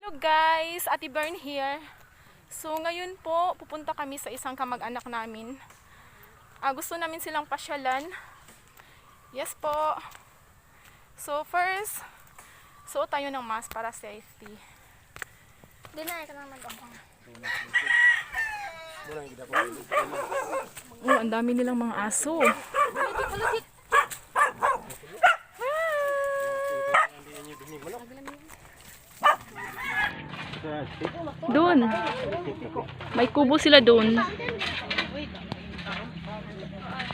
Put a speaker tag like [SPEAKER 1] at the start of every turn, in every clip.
[SPEAKER 1] Hello guys, Ate Bern here. So ngayon po, pupunta kami sa isang kamag-anak namin. Gusto namin silang pasyalan. Yes po. So first, suot tayo ng mask para safety.
[SPEAKER 2] Dinay ka naman ako.
[SPEAKER 1] Oh, ang dami nilang mga aso. Doon. May kubo sila doon.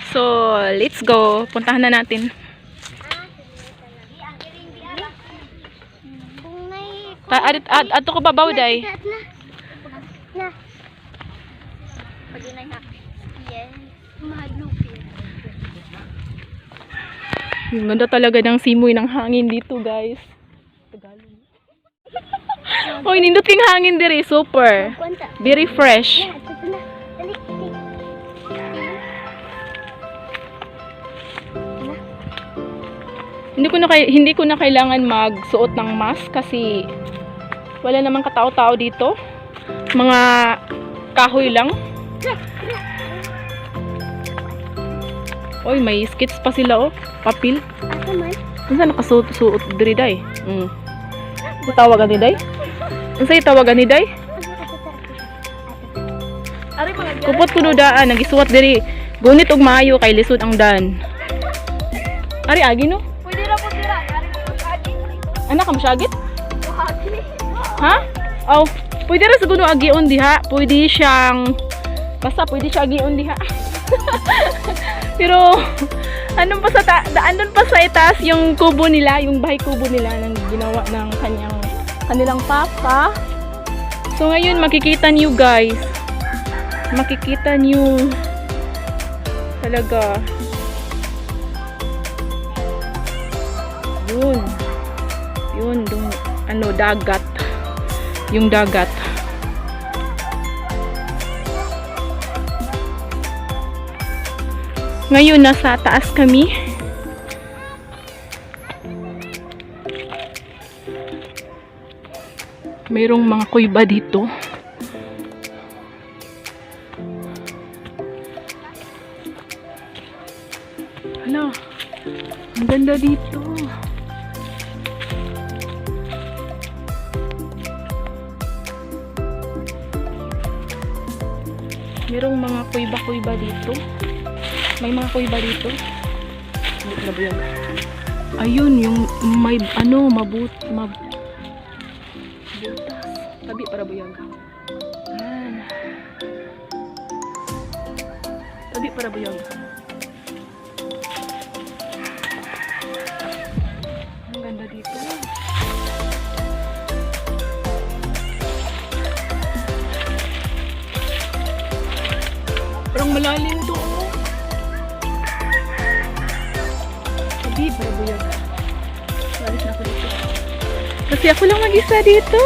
[SPEAKER 1] So, let's go. Puntahan na natin. Ato ko babaw day. Yung ganda talaga ng simoy ng hangin dito, guys. Oh, nindot king hangin diri, super. Very fresh. Hindi ko na kailangan magsuot ng mask kasi wala namang katao-tao dito. Mga kahoy lang. Oy, may skits pa sila oh. Papil. Unsa nakasuot diri day? Tawagan ni day? Unsa tawagan ni day? Kupot kuno daan nagisuwat diri. Gunit og maayo kay lisod ang dan. Ari agi no?
[SPEAKER 2] Pwede ra po dira, ari po agi.
[SPEAKER 1] Anak ka masyagit? Ha? Oh, pwede ra siguro agion diha. Pwede siyang basta pwede siya agion diha. Pero andun pa sa itaas yung kubo nila, yung bahay kubo nila nang ginawa ng kanilang papa. So ngayon makikita niyo guys. Makikita niyo talaga. Yun dong dagat. Yung dagat. Ngayon nasa taas kami. Mayroong mga kuiba dito. Hala, ang ganda dito. Mayroong mga kuiba-kuiba dito. May mga kuiba dito. Ayun, yung may butas. Tabi para buyag. Tabi para buyag. Ang ganda dito. Parang malalim to. Para buyag. Walis na ako dito. Kasi ako lang mag-isa dito.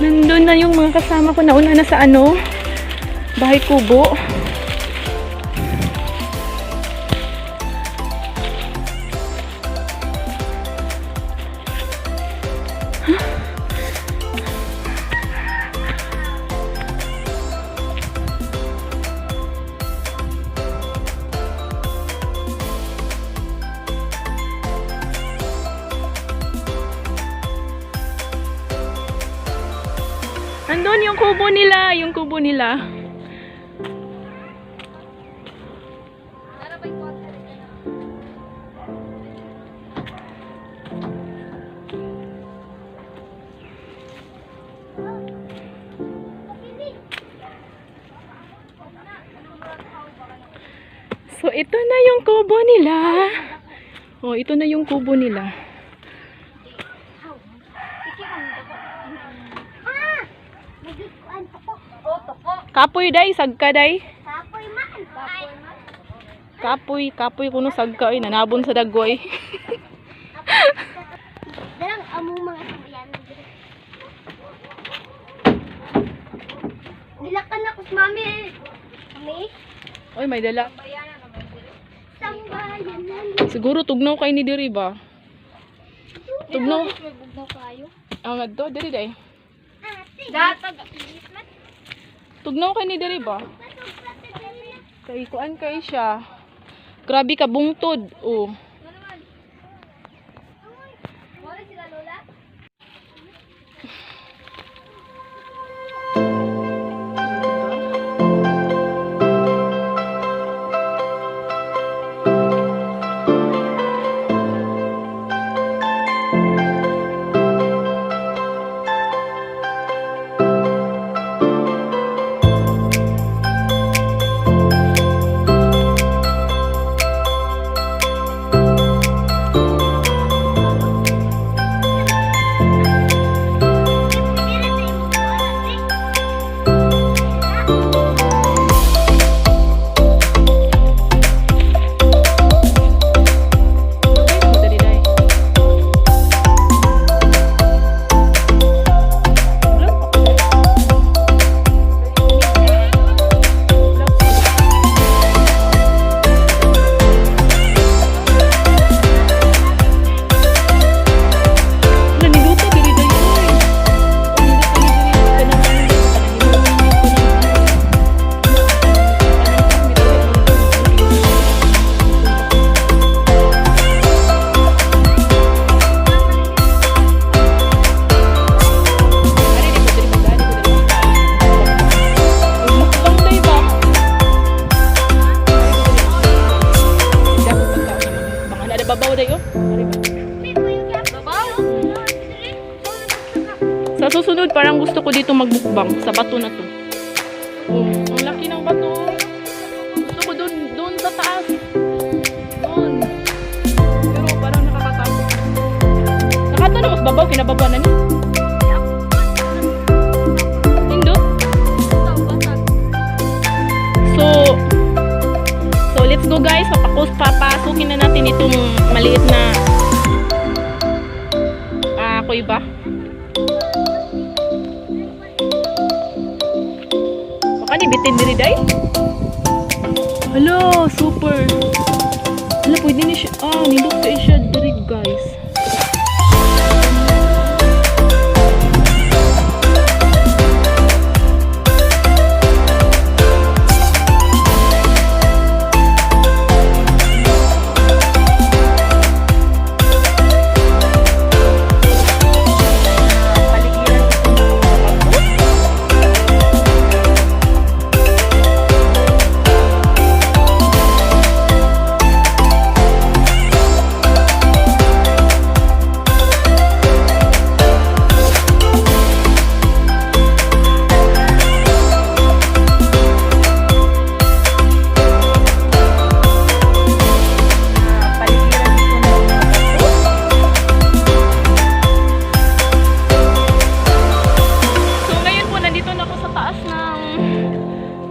[SPEAKER 1] Nandun na yung mga kasama ko. Nauna na sa bahay kubo. Andun yung kubo nila, So ito na yung kubo nila. Oh, ito na yung kubo nila. Kapoy day, sagka day.
[SPEAKER 2] Kapoy man.
[SPEAKER 1] Kapoy kuno sagka ay nanabon sa dagway.
[SPEAKER 2] Darang among mga sambayan. Dilakan ako sa mami. Mami?
[SPEAKER 1] Oy, may dala.
[SPEAKER 2] Sambayan na.
[SPEAKER 1] Siguro tugnaw kay ni diri ba? Tugnaw.
[SPEAKER 2] May bugnaw kayo.
[SPEAKER 1] Ang adto diri day.
[SPEAKER 2] Datag.
[SPEAKER 1] Tugnaw kay ni diri ba? Kay kuan kay siya. Grabe ka bungtod. Oh.
[SPEAKER 2] Wala sila lola.
[SPEAKER 1] Dugay mo diri day. Naniluto diri day. Babaw dayo. Sa susunod parang gusto ko dito magbukbang sa bato na to. Oh, ang laki ng bato. Gusto ko doon sa taas. Doon. Pero parang nakakatakot. Nakatanong mas babaw kinababa na ni. Indot. So let's go guys. Papasukin na natin itong maliit na kuiba. Baka ni bitin diri day. Hello, super. Hala, pwede ni siya. Nilok kayo siya diri guys.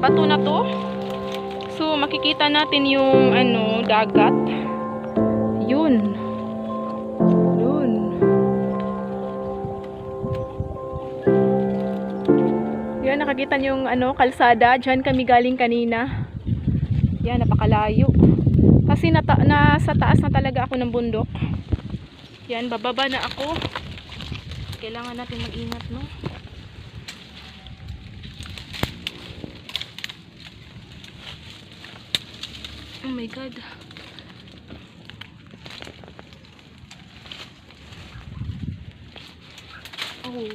[SPEAKER 1] Bato na to. So makikita natin yung dagat. Yun. Yan, nakakita niyo yung kalsada. Diyan kami galing kanina. Yan, napakalayo. Kasi nasa taas na talaga ako ng bundok. Yan, bababa na ako. Kailangan natin mag-ingat, no? Oh my God. Oh.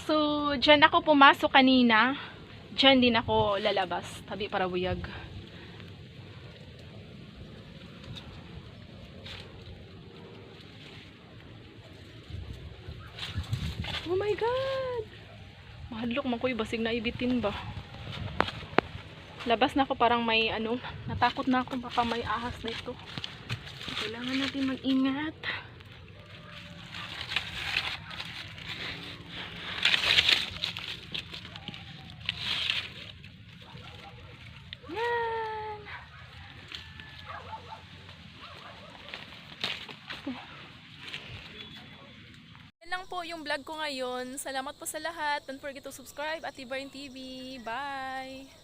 [SPEAKER 1] So, dyan ako pumasok kanina. Dyan din ako lalabas. Tabi para buyag. Oh my God! Mahadlok man ko, basig na ibitin ba? Labas na ako, parang may natakot na ako, baka may ahas dito. Kailangan natin mag-ingat. Yan! po yung vlog ko ngayon. Salamat po sa lahat. Don't forget to subscribe, Ate Bern TV. Bye!